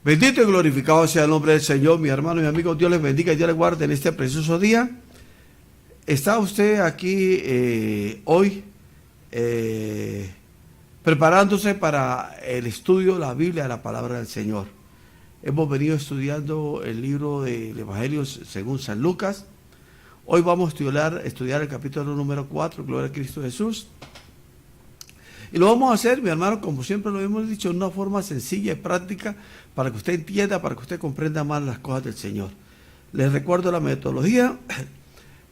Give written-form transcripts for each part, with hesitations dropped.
Bendito y glorificado sea el nombre del Señor, mi hermano y mi amigo. Dios les bendiga y Dios les guarde en este precioso día. ¿Está usted aquí hoy preparándose para el estudio de la Biblia, la palabra del Señor? Hemos venido estudiando el libro del Evangelio según San Lucas. Hoy vamos a estudiar el capítulo número 4, Gloria a Cristo Jesús. Y lo vamos a hacer, mi hermano, como siempre lo hemos dicho, de una forma sencilla y práctica, para que usted entienda, para que usted comprenda más las cosas del Señor. Les recuerdo la metodología.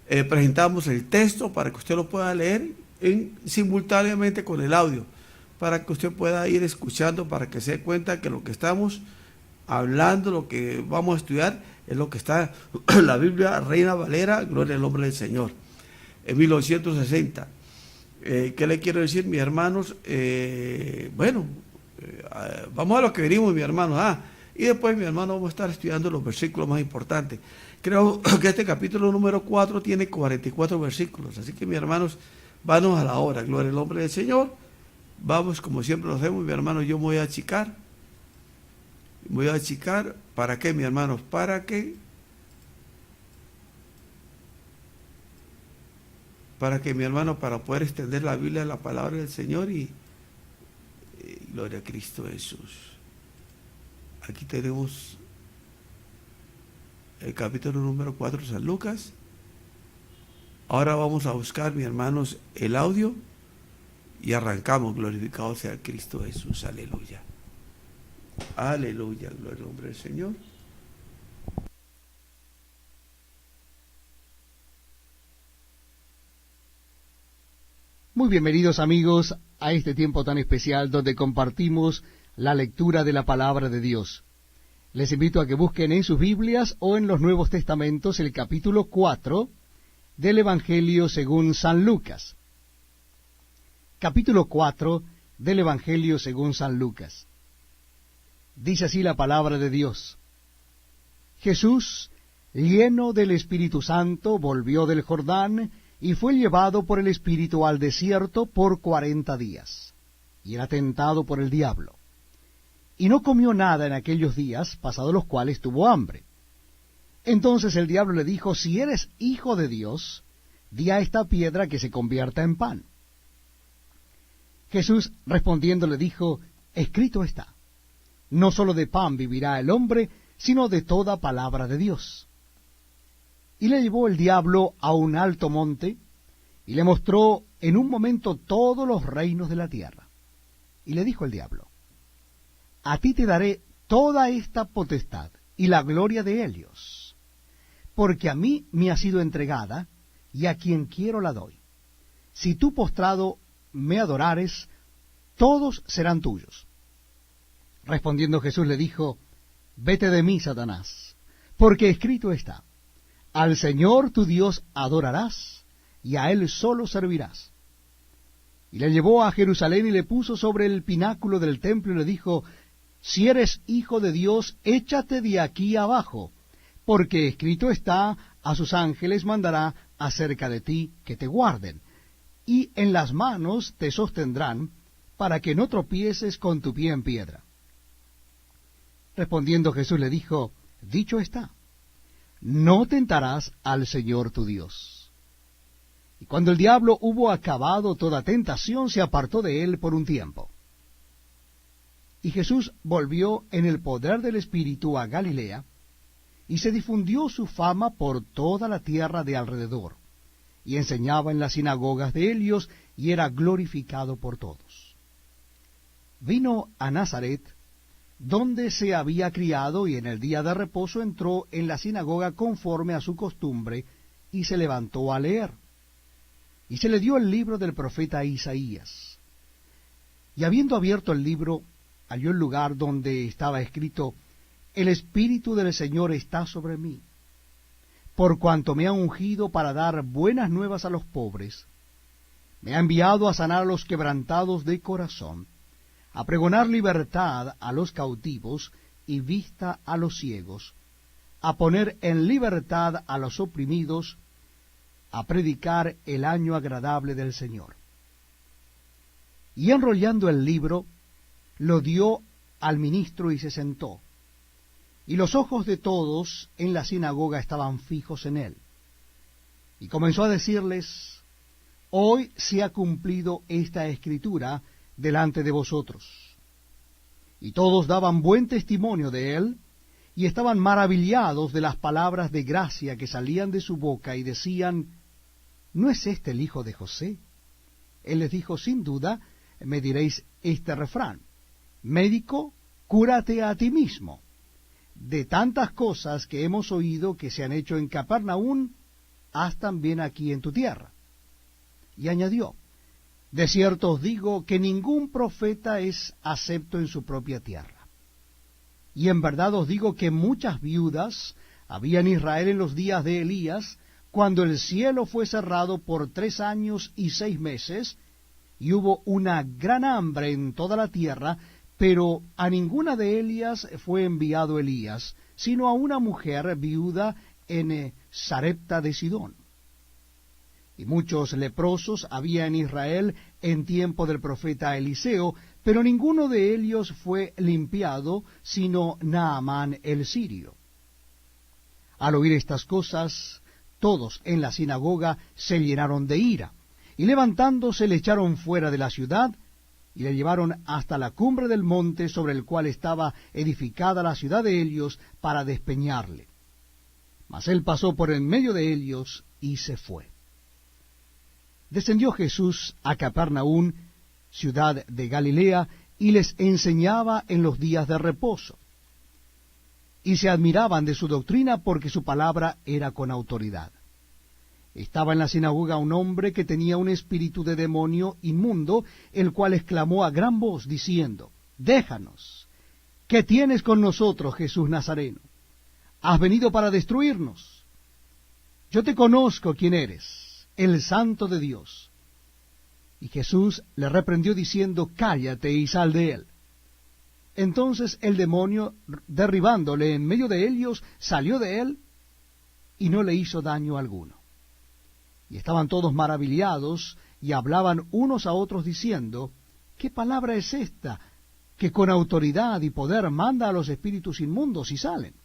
Presentamos el texto para que usted lo pueda leer simultáneamente con el audio, para que usted pueda ir escuchando, para que se dé cuenta que lo que estamos hablando, lo que vamos a estudiar, es lo que está en la Biblia Reina Valera, Gloria al nombre del Señor, en 1960. ¿Qué le quiero decir, mis hermanos? Vamos a lo que venimos, mis hermanos. Y después, mi hermano, vamos a estar estudiando los versículos más importantes. Creo que este capítulo número 4 tiene 44 versículos. Así que, mis hermanos, vamos a la hora. Gloria al nombre del Señor. Vamos, como siempre lo hacemos, mi hermano. Yo me voy a achicar. Voy a achicar. ¿Para qué, mis hermanos? Para que mi hermano, para poder extender la Biblia, la palabra del Señor y gloria a Cristo Jesús. Aquí tenemos el capítulo número 4 de San Lucas. Ahora vamos a buscar, mis hermanos, el audio y arrancamos. Glorificado sea Cristo Jesús. Aleluya. Aleluya. Gloria al nombre del Señor. Muy bienvenidos, amigos, a este tiempo tan especial donde compartimos la lectura de la palabra de Dios. Les invito a que busquen en sus Biblias o en los Nuevos Testamentos el capítulo 4 del Evangelio según San Lucas. Capítulo 4 del Evangelio según San Lucas. Dice así la palabra de Dios. Jesús, lleno del Espíritu Santo, volvió del Jordán y fue llevado por el Espíritu al desierto por 40 días, y era tentado por el diablo. Y no comió nada en aquellos días, pasados los cuales tuvo hambre. Entonces el diablo le dijo, si eres hijo de Dios, di a esta piedra que se convierta en pan. Jesús respondiendo le dijo, escrito está, no sólo de pan vivirá el hombre, sino de toda palabra de Dios. Y le llevó el diablo a un alto monte, y le mostró en un momento todos los reinos de la tierra. Y le dijo el diablo, a ti te daré toda esta potestad y la gloria de ellos, porque a mí me ha sido entregada, y a quien quiero la doy. Si tú postrado me adorares, todos serán tuyos. Respondiendo Jesús le dijo, vete de mí, Satanás, porque escrito está, al Señor tu Dios adorarás, y a Él solo servirás. Y le llevó a Jerusalén y le puso sobre el pináculo del templo y le dijo, si eres hijo de Dios, échate de aquí abajo, porque escrito está, a sus ángeles mandará acerca de ti que te guarden, y en las manos te sostendrán, para que no tropieces con tu pie en piedra. Respondiendo Jesús le dijo, dicho está, no tentarás al Señor tu Dios. Y cuando el diablo hubo acabado toda tentación, se apartó de él por un tiempo. Y Jesús volvió en el poder del Espíritu a Galilea, y se difundió su fama por toda la tierra de alrededor, y enseñaba en las sinagogas de ellos, y era glorificado por todos. Vino a Nazaret, donde se había criado, y en el día de reposo entró en la sinagoga conforme a su costumbre, y se levantó a leer. Y se le dio el libro del profeta Isaías. Y habiendo abierto el libro, halló el lugar donde estaba escrito, el Espíritu del Señor está sobre mí, por cuanto me ha ungido para dar buenas nuevas a los pobres, me ha enviado a sanar a los quebrantados de corazón, a pregonar libertad a los cautivos y vista a los ciegos, a poner en libertad a los oprimidos, a predicar el año agradable del Señor. Y enrollando el libro, lo dio al ministro y se sentó. Y los ojos de todos en la sinagoga estaban fijos en él. Y comenzó a decirles: hoy se ha cumplido esta escritura delante de vosotros. Y todos daban buen testimonio de él, y estaban maravillados de las palabras de gracia que salían de su boca, y decían: ¿no es este el hijo de José? Él les dijo: sin duda me diréis este refrán: médico, cúrate a ti mismo. De tantas cosas que hemos oído que se han hecho en Capernaum, haz también aquí en tu tierra. Y añadió: de cierto os digo que ningún profeta es acepto en su propia tierra. Y en verdad os digo que muchas viudas había en Israel en los días de Elías, cuando el cielo fue cerrado por 3 años y 6 meses, y hubo una gran hambre en toda la tierra, pero a ninguna de ellas fue enviado Elías, sino a una mujer viuda en Sarepta de Sidón. Y muchos leprosos había en Israel en tiempo del profeta Eliseo, pero ninguno de ellos fue limpiado, sino Naamán el sirio. Al oír estas cosas, todos en la sinagoga se llenaron de ira, y levantándose le echaron fuera de la ciudad, y le llevaron hasta la cumbre del monte sobre el cual estaba edificada la ciudad de ellos, para despeñarle. Mas él pasó por en medio de ellos y se fue. Descendió Jesús a Capernaum, ciudad de Galilea, y les enseñaba en los días de reposo. Y se admiraban de su doctrina, porque su palabra era con autoridad. Estaba en la sinagoga un hombre que tenía un espíritu de demonio inmundo, el cual exclamó a gran voz, diciendo: déjanos, ¿qué tienes con nosotros, Jesús Nazareno? ¿Has venido para destruirnos? Yo te conozco quién eres, el Santo de Dios. Y Jesús le reprendió diciendo: cállate y sal de él. Entonces el demonio, derribándole en medio de ellos, salió de él, y no le hizo daño alguno. Y estaban todos maravillados, y hablaban unos a otros diciendo: ¿qué palabra es esta, que con autoridad y poder manda a los espíritus inmundos y salen?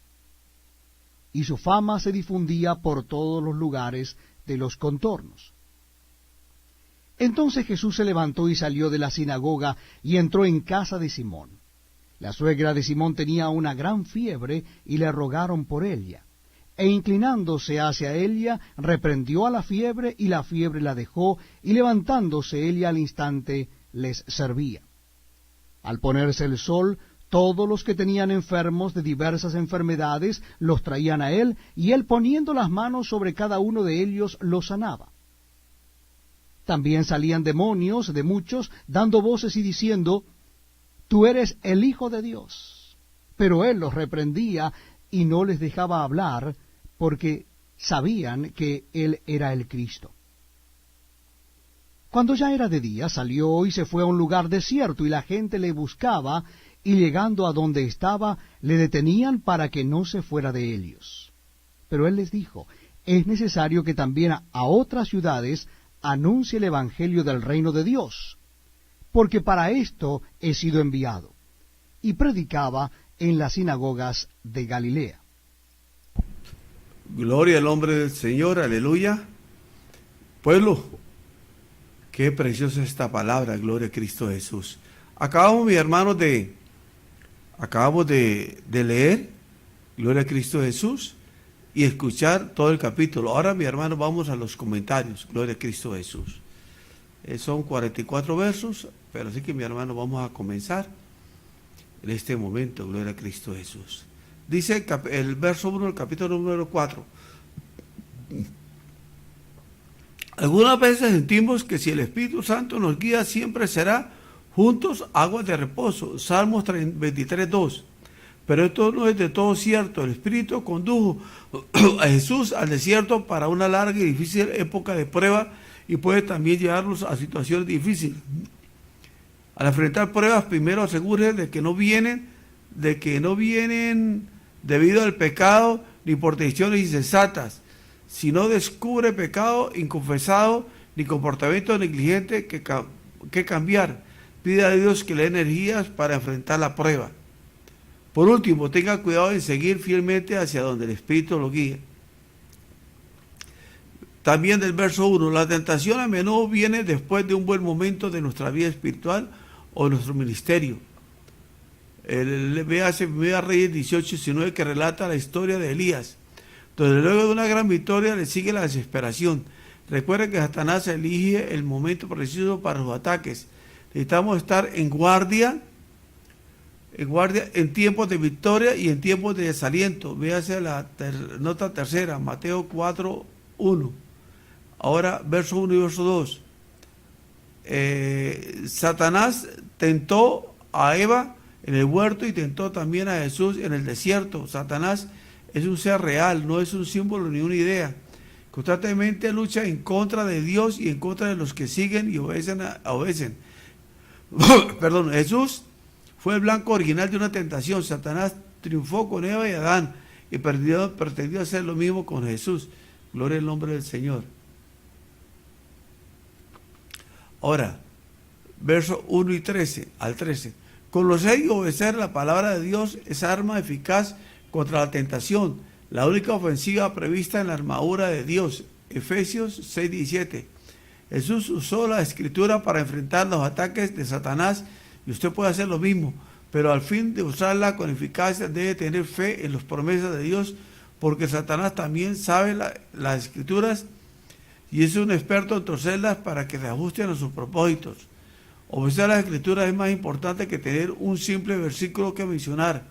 Y su fama se difundía por todos los lugares de los contornos. Entonces Jesús se levantó y salió de la sinagoga, y entró en casa de Simón. La suegra de Simón tenía una gran fiebre, y le rogaron por ella. E inclinándose hacia ella, reprendió a la fiebre, y la fiebre la dejó, y levantándose ella al instante les servía. Al ponerse el sol, todos los que tenían enfermos de diversas enfermedades los traían a él, y él, poniendo las manos sobre cada uno de ellos, los sanaba. También salían demonios de muchos, dando voces y diciendo: tú eres el Hijo de Dios. Pero él los reprendía y no les dejaba hablar, porque sabían que él era el Cristo. Cuando ya era de día, salió y se fue a un lugar desierto, y la gente le buscaba, y llegando a donde estaba, le detenían para que no se fuera de ellos. Pero él les dijo: es necesario que también a otras ciudades anuncie el evangelio del reino de Dios, porque para esto he sido enviado. Y predicaba en las sinagogas de Galilea. Gloria al nombre del Señor, aleluya. Pueblo, qué preciosa es esta palabra, gloria a Cristo Jesús. Acabamos, mis hermanos, de leer, gloria a Cristo Jesús, y escuchar todo el capítulo. Ahora, mis hermanos, vamos a los comentarios, gloria a Cristo Jesús. Son 44 versos, pero así que, mi hermano, vamos a comenzar en este momento, gloria a Cristo Jesús. Dice el verso 1 del capítulo número 4. Algunas veces sentimos que si el Espíritu Santo nos guía, siempre será juntos aguas de reposo. Salmos 23:2. Pero esto no es de todo cierto. El Espíritu condujo a Jesús al desierto para una larga y difícil época de prueba, y puede también llevarnos a situaciones difíciles. Al enfrentar pruebas, primero asegúrese de que no vienen debido al pecado ni por decisiones insensatas. Si no descubre pecado inconfesado ni comportamiento negligente que cambiar, pida a Dios que le dé energías para enfrentar la prueba. Por último, tenga cuidado en seguir fielmente hacia donde el Espíritu lo guíe. También del verso 1, la tentación a menudo viene después de un buen momento de nuestra vida espiritual o de nuestro ministerio. Véase 1 Reyes 18-19 que relata la historia de Elías, donde luego de una gran victoria le sigue la desesperación. Recuerden que Satanás elige el momento preciso para los ataques. Necesitamos estar en guardia en tiempos de victoria y en tiempos de desaliento. Véase la nota tercera, Mateo 4:1. Ahora, verso 1 y verso 2. Satanás tentó a Eva en el huerto y tentó también a Jesús en el desierto. Satanás es un ser real, no es un símbolo ni una idea. Constantemente lucha en contra de Dios y en contra de los que siguen y obedecen. Perdón, Jesús fue el blanco original de una tentación. Satanás triunfó con Eva y Adán y pretendió hacer lo mismo con Jesús. Gloria al nombre del Señor. Ahora, versos 1 y 13 al 13. Conocer y obedecer la palabra de Dios es arma eficaz contra la tentación, la única ofensiva prevista en la armadura de Dios. Efesios 6:17. Jesús usó la escritura para enfrentar los ataques de Satanás y usted puede hacer lo mismo, pero al fin de usarla con eficacia debe tener fe en las promesas de Dios, porque Satanás también sabe las escrituras y es un experto en torcerlas para que se ajusten a sus propósitos. Obedecer las escrituras es más importante que tener un simple versículo que mencionar,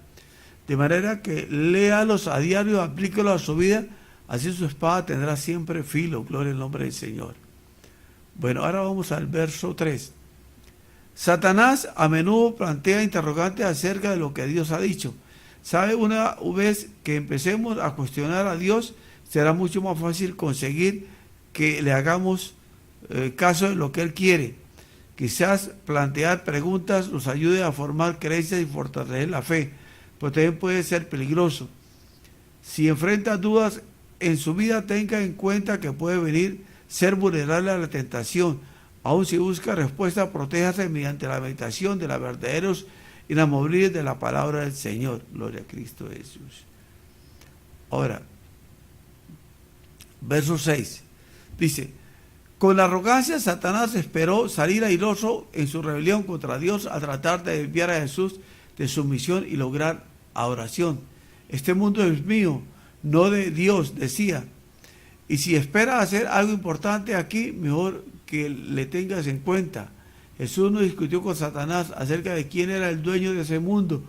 de manera que léalos a diario, aplíquelos a su vida, así su espada tendrá siempre filo. Gloria al nombre del Señor. Bueno, ahora vamos al verso 3. Satanás a menudo plantea interrogantes acerca de lo que Dios ha dicho. ¿Sabe? Una vez que empecemos a cuestionar a Dios, será mucho más fácil conseguir que le hagamos caso de lo que Él quiere. Quizás plantear preguntas nos ayude a formar creencias y fortalecer la fe, pero también puede ser peligroso. Si enfrenta dudas en su vida, tenga en cuenta que puede ser vulnerable a la tentación. Aun si busca respuesta, protéjase mediante la meditación de los verdaderos inamovibles de la palabra del Señor. Gloria a Cristo Jesús. Ahora, verso 6. Dice, con arrogancia Satanás esperó salir airoso en su rebelión contra Dios a tratar de desviar a Jesús de su misión y lograr adoración. Este mundo es mío, no de Dios, decía. Y si espera hacer algo importante aquí, mejor que le tengas en cuenta. Jesús no discutió con Satanás acerca de quién era el dueño de ese mundo.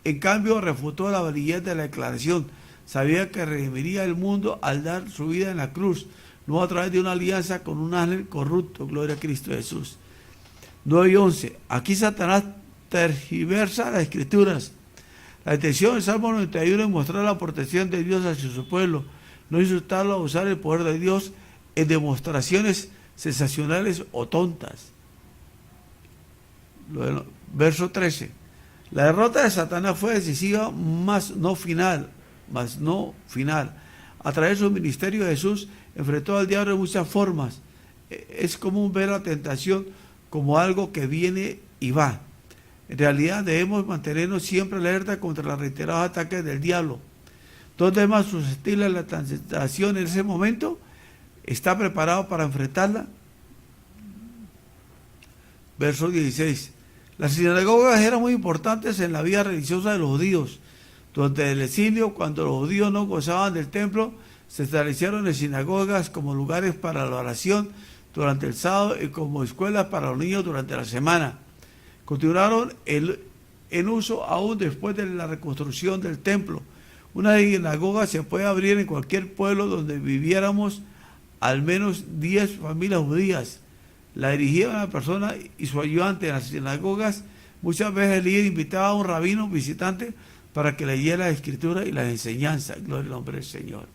En cambio, refutó la validez de la declaración. Sabía que redimiría el mundo al dar su vida en la cruz, no a través de una alianza con un ángel corrupto. Gloria a Cristo Jesús. 9 y 11. Aquí Satanás tergiversa las escrituras. La intención del Salmo 91 es mostrar la protección de Dios hacia su pueblo, no insultarlo a usar el poder de Dios en demostraciones sensacionales o tontas. Verso 13. La derrota de Satanás fue decisiva, mas no final. A través de su ministerio, Jesús enfrentó al diablo de muchas formas. Es común ver la tentación como algo que viene y va. En realidad debemos mantenernos siempre alerta contra los reiterados ataques del diablo. ¿Dónde es más susceptible a la tentación en ese momento? ¿Está preparado para enfrentarla? Verso 16. Las sinagogas eran muy importantes en la vida religiosa de los judíos. Durante el exilio, cuando los judíos no gozaban del templo, se establecieron en sinagogas como lugares para la oración durante el sábado y como escuelas para los niños durante la semana. Continuaron en uso aún después de la reconstrucción del templo. Una sinagoga se puede abrir en cualquier pueblo donde viviéramos al menos 10 familias judías. La dirigía una persona y su ayudante en las sinagogas. Muchas veces el líder invitaba a un rabino visitante para que leyera la escritura y las enseñanzas. Gloria al nombre del Señor.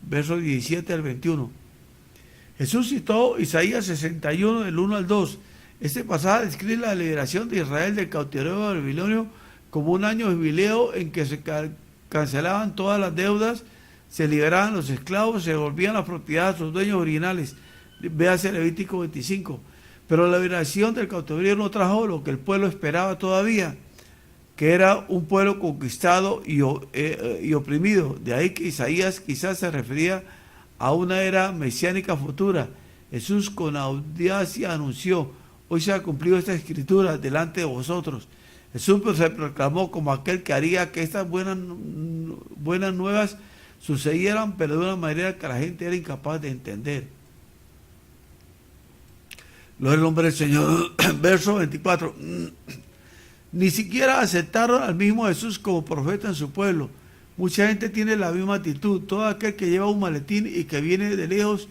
Versos 17 al 21. Jesús citó Isaías 61 del 1 al 2. Este pasaje describe la liberación de Israel del cautiverio babilonio como un año de jubileo en que se cancelaban todas las deudas, se liberaban los esclavos, se devolvían las propiedades a sus dueños originales. Véase Levítico 25. Pero la liberación del cautiverio no trajo lo que el pueblo esperaba todavía, que era un pueblo conquistado y oprimido. De ahí que Isaías quizás se refería a una era mesiánica futura. Jesús con audacia anunció: hoy se ha cumplido esta escritura delante de vosotros. Jesús se proclamó como aquel que haría que estas buenas nuevas sucedieran, pero de una manera que la gente era incapaz de entender. Gloria al nombre del Señor. Verso 24. Ni siquiera aceptaron al mismo Jesús como profeta en su pueblo. Mucha gente tiene la misma actitud. Todo aquel que lleva un maletín y que viene de lejos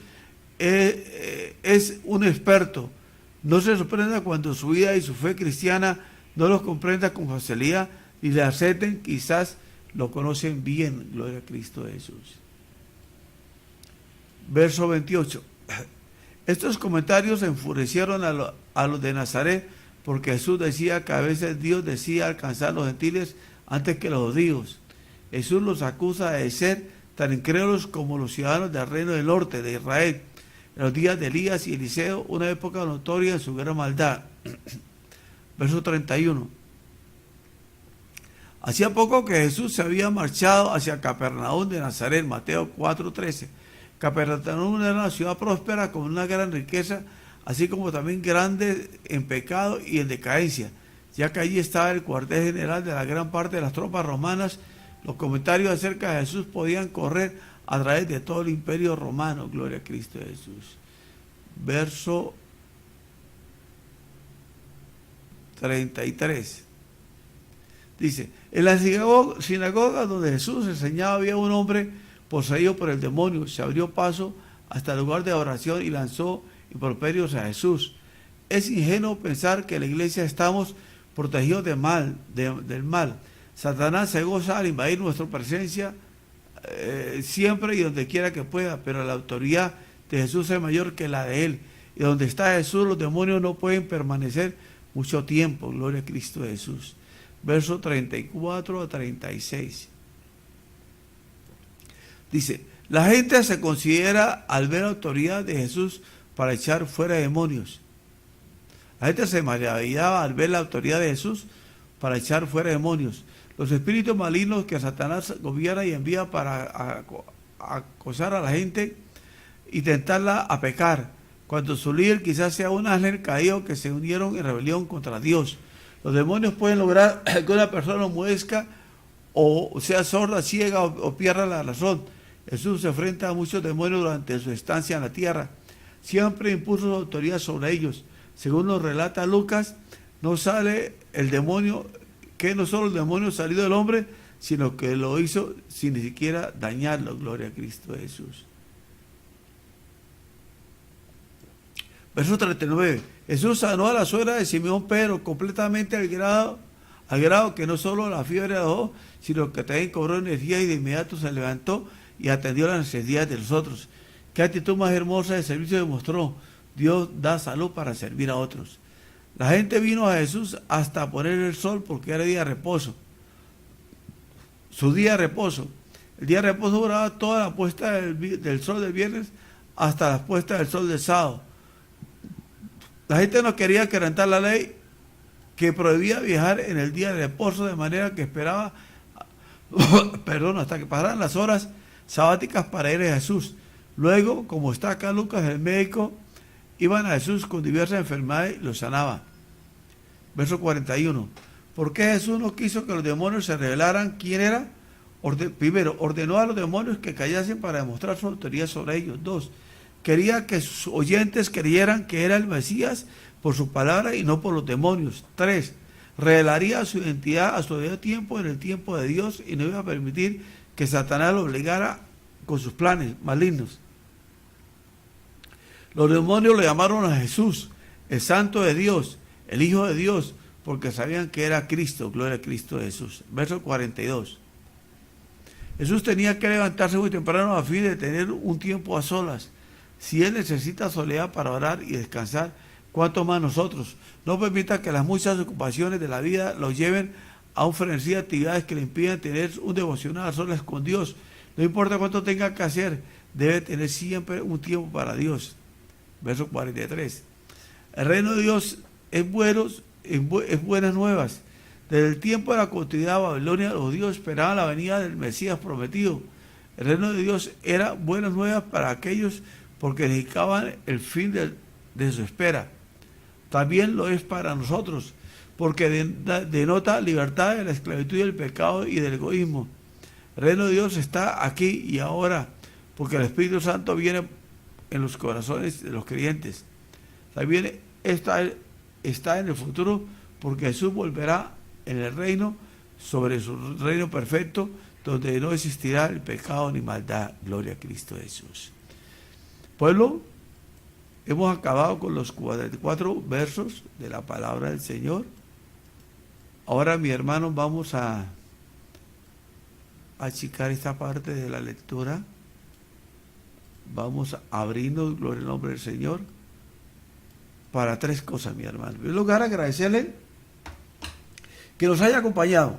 es un experto. No se sorprenda cuando su vida y su fe cristiana no los comprenda con facilidad y le acepten. Quizás lo conocen bien. Gloria a Cristo Jesús. Verso 28. Estos comentarios enfurecieron a los de Nazaret, porque Jesús decía que a veces Dios decía alcanzar a los gentiles antes que los judíos. Jesús los acusa de ser tan incrédulos como los ciudadanos del reino del norte de Israel, en los días de Elías y Eliseo, una época notoria en su gran maldad. Verso 31. Hacía poco que Jesús se había marchado hacia Capernaum de Nazaret, Mateo 4:13. Capernaum era una ciudad próspera con una gran riqueza, así como también grande en pecado y en decadencia, ya que allí estaba el cuartel general de la gran parte de las tropas romanas. Los comentarios acerca de Jesús podían correr a través de todo el imperio romano. Gloria a Cristo Jesús. Verso 33. Dice: en la sinagoga donde Jesús enseñaba había un hombre poseído por el demonio. Se abrió paso hasta el lugar de oración y lanzó improperios a Jesús. Es ingenuo pensar que en la iglesia estamos protegidos del mal. Satanás se goza al invadir nuestra presencia siempre y donde quiera que pueda, pero la autoridad de Jesús es mayor que la de él. Y donde está Jesús, los demonios no pueden permanecer mucho tiempo. Gloria a Cristo Jesús. Verso 34 a 36. Dice: la gente se considera al ver la autoridad de Jesús para echar fuera demonios. La gente se maravillaba al ver la autoridad de Jesús para echar fuera demonios. Los espíritus malignos que Satanás gobierna y envía para acosar a la gente y tentarla a pecar, cuando su líder quizás sea un ángel caído que se unieron en rebelión contra Dios. Los demonios pueden lograr que una persona muezca o sea sorda, ciega o pierda la razón. Jesús se enfrenta a muchos demonios durante su estancia en la tierra. Siempre impuso su autoridad sobre ellos. Según nos relata Lucas, no sale el demonio, que no solo el demonio salió del hombre, sino que lo hizo sin ni siquiera dañarlo. Gloria a Cristo Jesús. Verso 39. Jesús sanó a la suegra de Simón Pedro completamente al grado que no solo la fiebre la dejó, sino que también cobró energía y de inmediato se levantó y atendió las necesidades de los otros. Qué actitud más hermosa de servicio demostró. Dios da salud para servir a otros. La gente vino a Jesús hasta poner el sol porque era día de reposo. Su día de reposo. El día de reposo duraba toda la puesta del sol del viernes hasta la puesta del sol del sábado. La gente no quería quebrantar la ley que prohibía viajar en el día de reposo, de manera que esperaba hasta que pasaran las horas sabáticas para ir a Jesús. Luego, como está acá Lucas, el médico, iban a Jesús con diversas enfermedades y los sanaba. Verso 41. ¿Por qué Jesús no quiso que los demonios se revelaran quién era? Primero, ordenó a los demonios que callasen para demostrar su autoridad sobre ellos. 2. Quería que sus oyentes creyeran que era el Mesías por su palabra y no por los demonios. 3. Revelaría su identidad a su debido tiempo, en el tiempo de Dios, y no iba a permitir que Satanás lo obligara con sus planes malignos. Los demonios le llamaron a Jesús el Santo de Dios, el Hijo de Dios, porque sabían que era Cristo. Gloria a Cristo Jesús. Verso 42. Jesús tenía que levantarse muy temprano a fin de tener un tiempo a solas. Si Él necesita soledad para orar y descansar, ¿cuánto más nosotros? No permita que las muchas ocupaciones de la vida lo lleven a un frenesí de actividades que le impidan tener un devocional a solas con Dios. No importa cuánto tenga que hacer, debe tener siempre un tiempo para Dios. Verso 43. El reino de Dios es buenas nuevas. Desde el tiempo de la cautividad de Babilonia, los judíos esperaban la venida del Mesías prometido. El reino de Dios era buenas nuevas para aquellos porque dedicaban el fin de su espera. También lo es para nosotros, porque denota libertad de la esclavitud del pecado y del egoísmo. El reino de Dios está aquí y ahora, porque el Espíritu Santo viene en los corazones de los creyentes. También está en el futuro, porque Jesús volverá en el reino, sobre su reino perfecto, donde no existirá el pecado ni maldad. Gloria a Cristo Jesús. Pueblo, hemos acabado con los 44 versos de la palabra del Señor. Ahora, mi hermano, vamos a achicar esta parte de la lectura. Vamos abriendo, gloria al nombre del Señor, para tres cosas, mi hermano. En primer lugar, agradecerle que nos haya acompañado.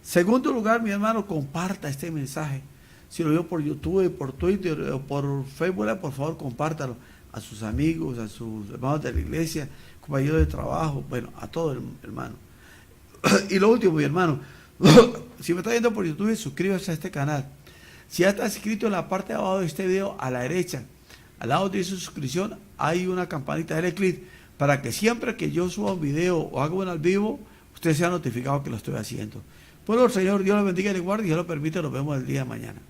Segundo lugar, mi hermano, comparta este mensaje. Si lo vio por YouTube, por Twitter o por Facebook, por favor, compártalo a sus amigos, a sus hermanos de la iglesia, compañeros de trabajo, bueno, a todos, hermano. Y lo último, mi hermano, si me está viendo por YouTube, suscríbase a este canal. Si ya está inscrito, en la parte de abajo de este video, a la derecha, al lado de su suscripción, hay una campanita, dale clic, para que siempre que yo suba un video o haga uno al vivo, usted sea notificado que lo estoy haciendo. Bueno, el Señor, Dios lo bendiga y le guarde, y Dios lo permite, nos vemos el día de mañana.